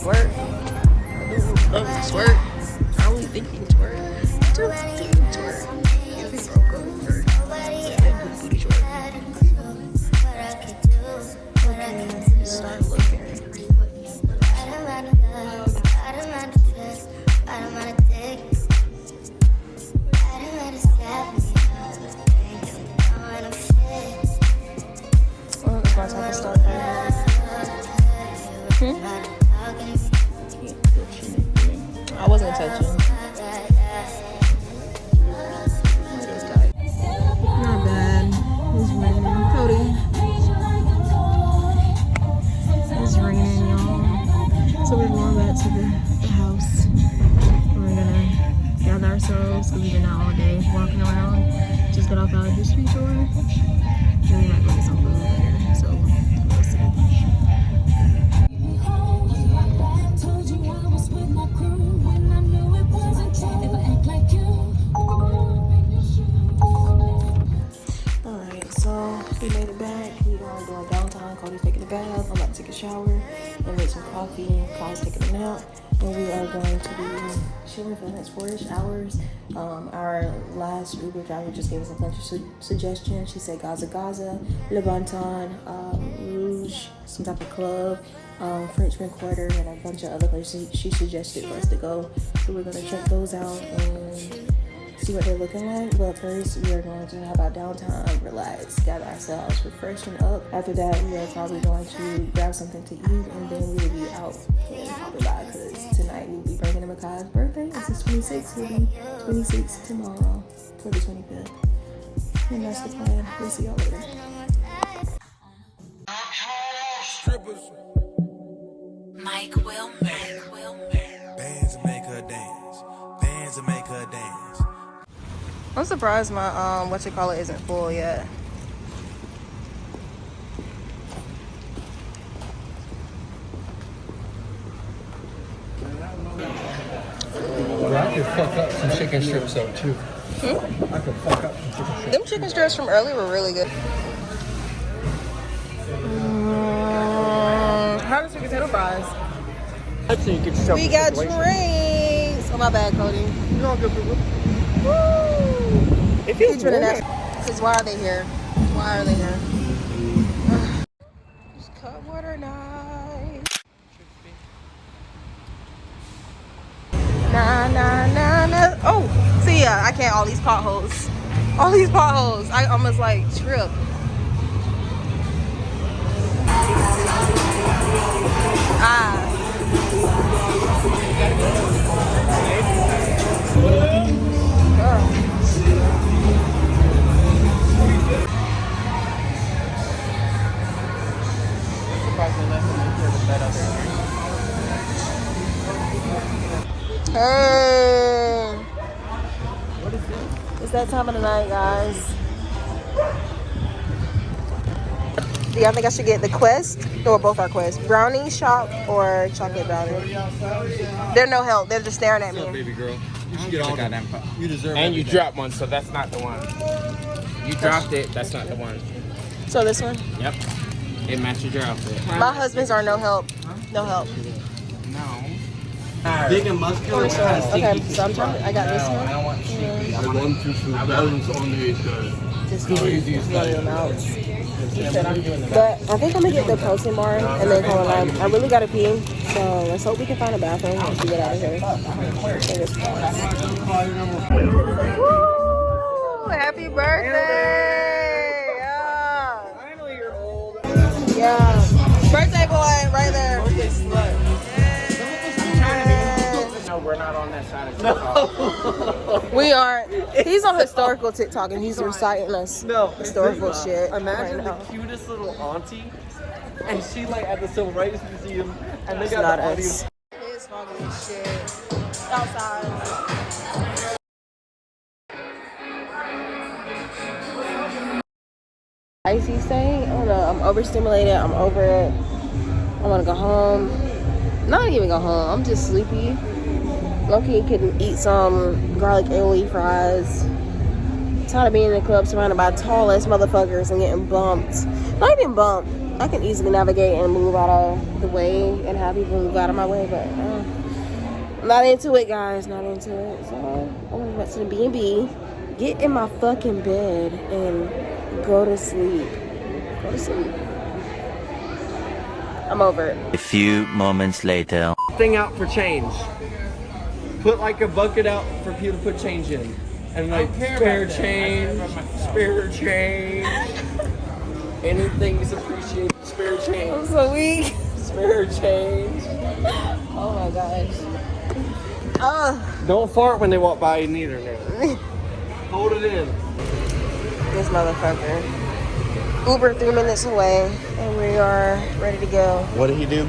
twerk. Love to twerk. I don't really think you can twerk. Just do twerk. If it's broke, go twerk. Like that booty twerk. Okay, start looking. Well, that's my type of stuff right here. I wasn't touching. Not bad. It's raining. Cody. It's raining, y'all. So we're going back to the house. We're gonna gather ourselves because we've been out all day walking around. Just got off out of the street store. Then we might go get some food later. So we'll see. Alright, so we made it back. We are going downtown. Cody's taking a bath. I'm about to take a shower and make some coffee. Kai's taking a nap. And we are going to be chilling for the next 4-ish hours. Our last Uber driver just gave us a bunch of suggestions. She said Gaza, Le Bonton, Rouge, some type of club, Frenchman Quarter, and a bunch of other places she suggested for us to go. So we're going to check those out and see what they're looking like. But first, we are going to have our downtime, relax, gather ourselves, refreshen up. After that, we are probably going to grab something to eat, and then we will be out and probably by, because tonight we'll be bringing him Kai's birthday. This is 26. He'll be 26 tomorrow for the 25th. And that's the plan. We'll see y'all later. Strippers. Mike Wilmer. Bands that make her dance. Bands that make her dance. I'm surprised my isn't full yet. I could fuck up some chicken strips though too. I could fuck up some chicken strips. Them chicken strips from earlier were really good. How does sweet potato fries? Actually, you get yourself We got drinks. Oh my bad, Cody. You know, good people. Woo! It feels warm. Because why are they here? Why are they here? Just cut water night. Nah. Oh, see ya. I can't. All these potholes. I almost like tripped. Hey, What is this? it's that time of the night, guys. Do y'all think I should get the Quest or both our Quest? Brownie shop or chocolate brownie? They're no help. They're just staring at What's up, me. baby girl? You should get all them. You deserve it. And you dropped one, so that's not the one. You dropped it, that's not the one. So this one? Yep. It matches your outfit. My husband's are no help. No help. No. Big and muscular. Okay, so I'm trying. I got this I one. don't want stinky. I want to balance on the Just one of them out. He said I'm doing the But I think I'm gonna get the protein bar and then call it out. I really gotta pee, so let's hope we can find a bathroom once we get out of here. Fingers crossed. Woo! Happy birthday! Yeah. Finally, you're old. Yeah. Birthday boy, right there. Birthday slut. No, we're not on that side of TikTok. We aren't. He's on historical TikTok and he's reciting us historical shit. Imagine right the now. cutest little auntie, and she like at the Civil Rights Museum, and they It's got not the us. audience. It's foggy as shit. Outside. Icy thing. I don't know. I'm overstimulated. I'm over it. I want to go home. Not even go home. I'm just sleepy. Loki could eat some garlic aioli fries. Tired of being in the club surrounded by tall ass motherfuckers and getting bumped. Not even bumped. I can easily navigate and move out of the way and have people move out of my way, but I'm not into it, guys. Not into it. So I'm gonna go back to the B&B, get in my fucking bed, and go to sleep. Go to sleep. I'm over it. A few moments later. Thing out for change. Put like a bucket out for people to put change in. And like spare change. Anything is appreciated. Spare change. I'm so weak. Spare change. Oh my gosh. Don't fart when they walk by you neither now. Hold it in. This motherfucker. Uber 3 minutes away, and we are ready to go. What did he do?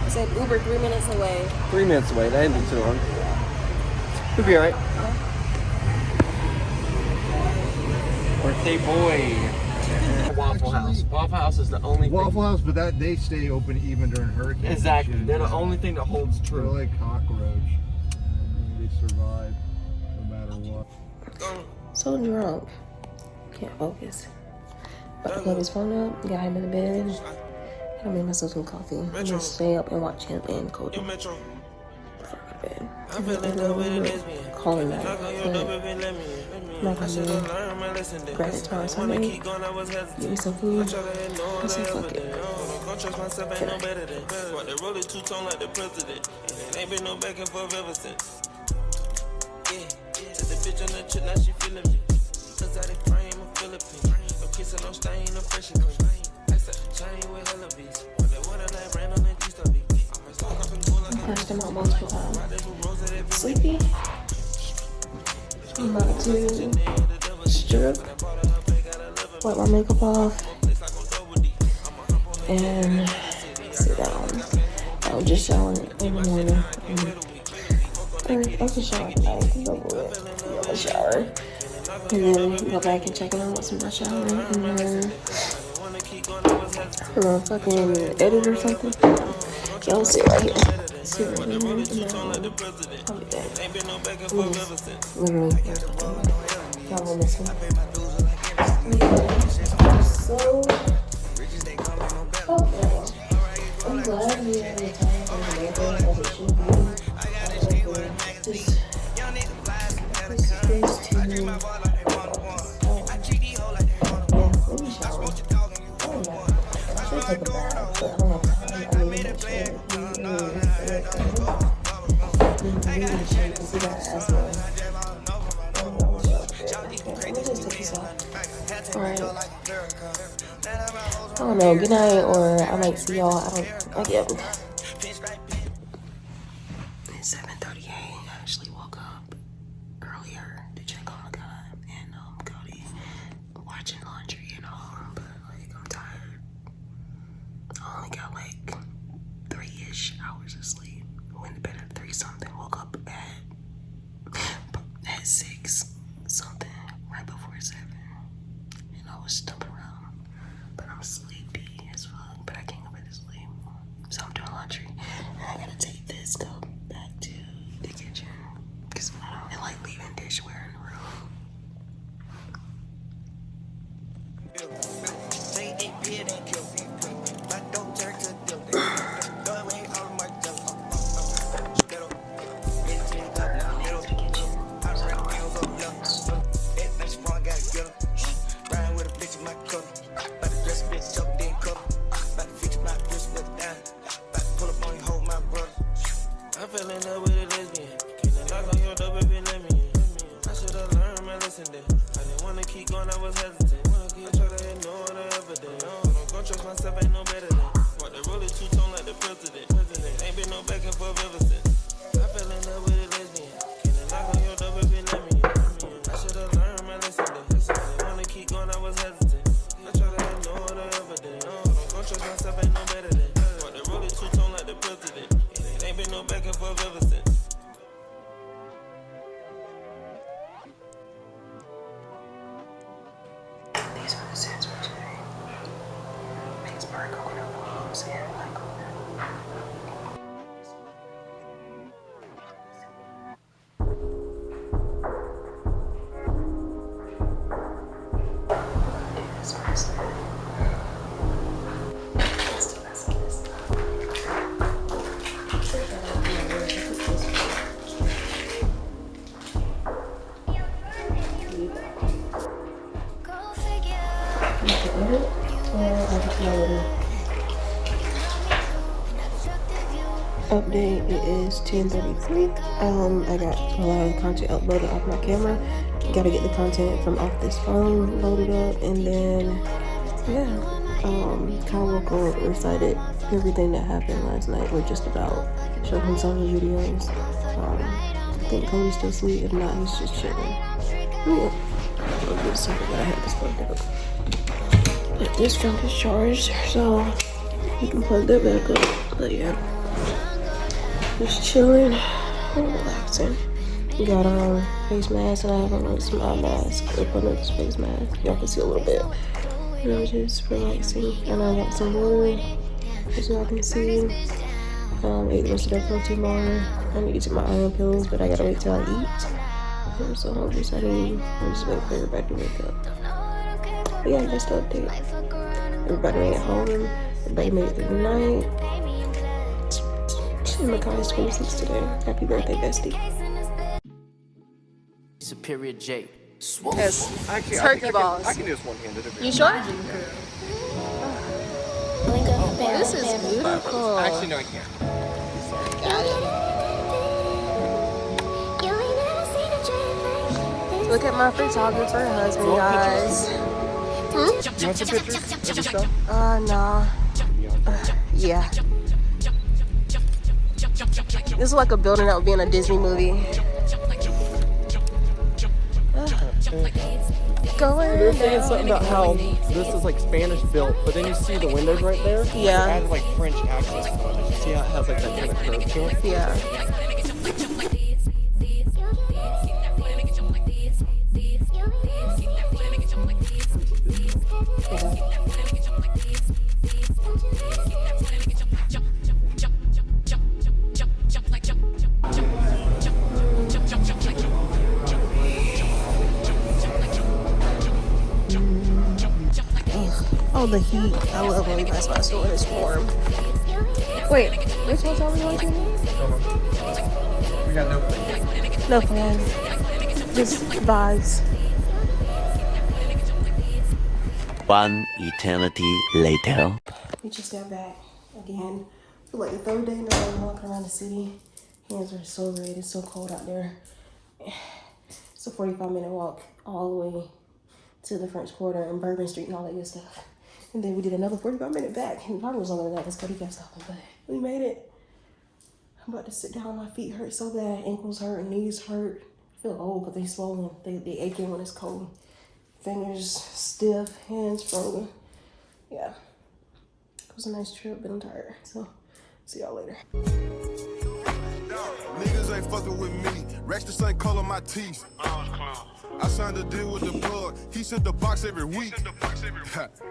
I said Uber 3 minutes away. 3 minutes away. That didn't be too long. We'll be alright. Birthday boy. Waffle House. Waffle House is the only Waffle House, but that they stay open even during hurricanes. Exactly. They're the only thing that holds They're true. like cockroach. They survive no matter what. So drunk. Can't focus. About to plug his phone up, got him in the bed. I made myself some coffee. I'm gonna stay up and watch him and Cody. Before I go to bed. Call him back. I'm not gonna grab it tomorrow Sunday. Give me some food. I said fuck it. First time out multiple times. Sleepy. I'm about to strip, wipe my makeup off, and sit down. I'll just shower in the morning. I can shower tonight. I can go with it. I'll shower. And then go back and check it out once I'm done showering. And then I'm gonna fucking edit or something. Y'all see right here. See right here. And then I'll be back. Literally. Y'all will miss me. So, oh, I'm glad we had the time for the neighborhood as it should be. This to me. Maybe shower. I don't know. I should take a bath, but I don't have time. I mean, make sure we got asthma. Let me just take this off. Alright. I don't know. Good night, or I might see y'all. I get. It's 7:38. I actually woke up earlier to check on the guy and Cody watching laundry and all, but like I'm tired. I only got like 3-ish hours of sleep. Went to bed at 3 something. Woke up at 6 something, right before 7, and I was stumping around. But I'm sleepy as fuck. But I can't go back to sleep, so I'm doing laundry. And I gotta take this cup back to the kitchen because I don't like leaving dishware in the room. These are the scents for today. Pittsburgh coconut palms and black coconut. This first. Update, it is 10:33. I got a lot of content uploaded off my camera. Gotta get the content from off this phone loaded up, and then yeah, Kyle woke up, recited everything that happened last night. We're just about showing him some of the videos. I think Cody's still asleep. If not, he's just chilling. Yeah. I'll get sorry that I had this plugged up. But this phone is charged, so you can plug that back up. But yeah, just chilling and relaxing. We got on face mask, and I have on some eye mask. I put on this face mask. Y'all can see a little bit. And I'm just relaxing. And I got some water, as y'all can see. Ate the rest of that protein bar. I need to take my iron pills, but I gotta wait till I eat. I'm so hungry, so I'm just waiting for everybody to wake up. But yeah, that's the update. Everybody made it home. Everybody made it through the night. Makillé's 26 today. Happy birthday, bestie. Superior J. Yes, Turkey balls. I can do this one-handed. You sure? This is beautiful. Actually, no, I can't. Look at my photographer husband, guys. You want some pictures of yourself? No. Yeah. This is like a building that would be in a Disney movie. They're saying something about how this is like Spanish built, but then you see the windows right there? Yeah. It has like French accents on it. See how it has like that kind of curve to it? Yeah. Oh, the heat. I love when we pass by a store and it's warm. Wait, which hotel are we going to? We got no plans. No plan. Just vibes. One eternity later. We just got back again. For like the third day in a row walking around the city. Hands are so red. It's so cold out there. It's a 45-minute walk all the way to the French Quarter and Bourbon Street and all that good stuff. And then we did another 45-minute back. And probably was longer than that because Cody kept stopping. But we made it. I'm about to sit down. My feet hurt so bad. Ankles hurt and knees hurt. I feel old because they swollen. They aching when it's cold. Fingers stiff. Hands frozen. Yeah. It was a nice trip, but I'm tired. So, see y'all later. Niggas ain't fucking with me. Rex the same color my teeth. I signed a deal with the plug. He sent the box every week.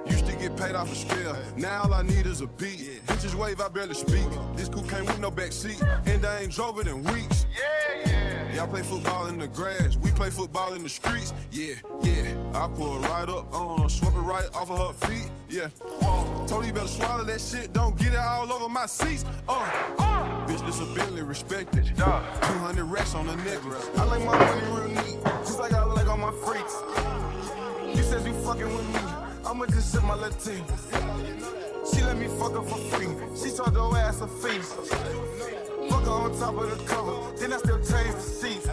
Used to get paid off a scale. Now all I need is a beat. Bitches wave, I barely speak. This coupe came with no backseat, and I ain't drove it in weeks. Y'all play football in the grass. We play football in the streets. Yeah. I pull it right up on, swap it right off of her feet. Yeah. Told you better swallow that shit. Don't get it all over my seats. Bitch, this a Bentley, respected. 200 racks on the necklace. I like my money real neat, just like I like all my freaks. You said you fucking with me, I'ma just sip my Latin. She let me fuck her for free. She told her ass a feast. Fuck her on top of the cover, then I still change the seats.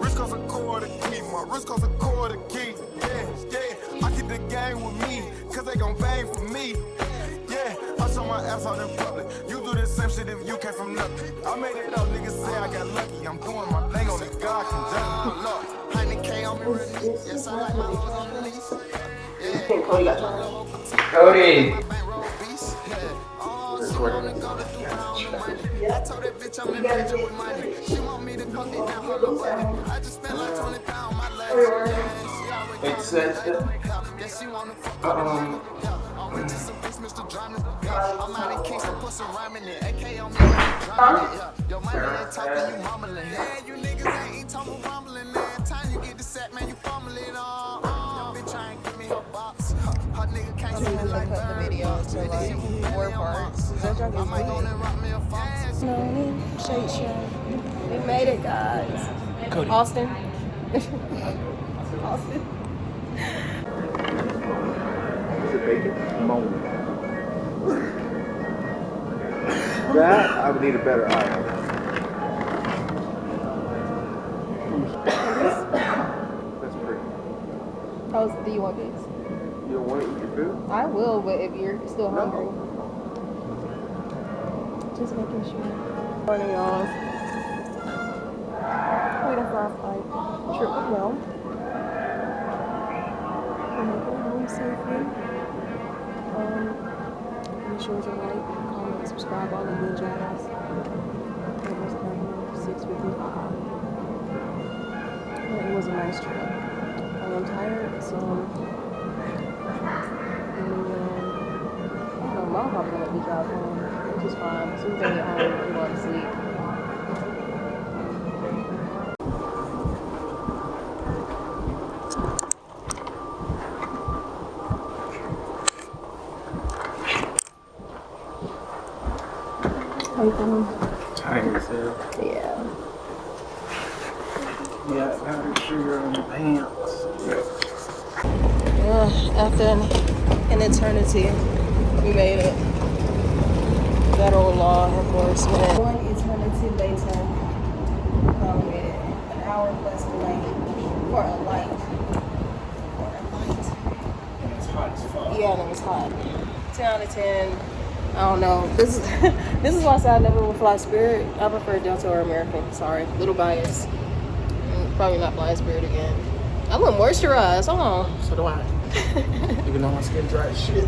Wrist costs a quarter key, my wrist costs a quarter key. Yeah, I keep the gang with me, cause they gon' bang for me. Yeah, I show my ass out in public. You do the same shit if you came from nothing. I made it up, niggas say I got lucky. I'm doing my thing, only God can judge my luck. 100K on me real neat. Yes, I like my hoes on the lease. Cody got time. Cody! I told that bitch I'm in picture with money. She want me to come get down for the money. I just spent like 20 pounds on my legs. It's that. She wanna fuck with me. I'm rich as a bitch, Mr. Drama. I'm out in Kingston, put some rhyme in it. AK on me, your money ain't talking, you mumbling. Yeah, you niggas ain't eating, talking rumbling. Every time you get the set, man, you fumbling on. Your bitch trying to give me her box. Her nigga can't see me like Cut the video to like 4 parts. That junk is might go and rock me a fox. Shade show. We made it, guys. Cody. Austin. Austin. Is it bacon? Moan. That I would need a better eye. That's pretty. Do you want these? You don't want to eat your food? I will, but if you're still hungry. Just making sure. Morning, y'all. Waiting for our flight. Trip went well. We're making it home safely. Be sure to like, comment, subscribe, all the good jazz. Almost got here 6:55. It was a nice trip. I'm tired, so Mom probably gonna let me drive home, which is fine. As soon as I get home, I'm going to sleep. How you feeling? Tired as hell. Yeah. Yeah, powdered sugar on the pants. After an eternity, we made it. Federal law enforcement. 1 eternity later, we made it. An hour plus delay for a light. It's hot as fuck. Yeah, and it was hot. 10 out of 10. I don't know. This is this is why I said I never would fly Spirit. I prefer Delta or American. Sorry, little bias. Probably not fly Spirit again. I look moisturized. Hold on. So do I. Even though my skin dry as shit.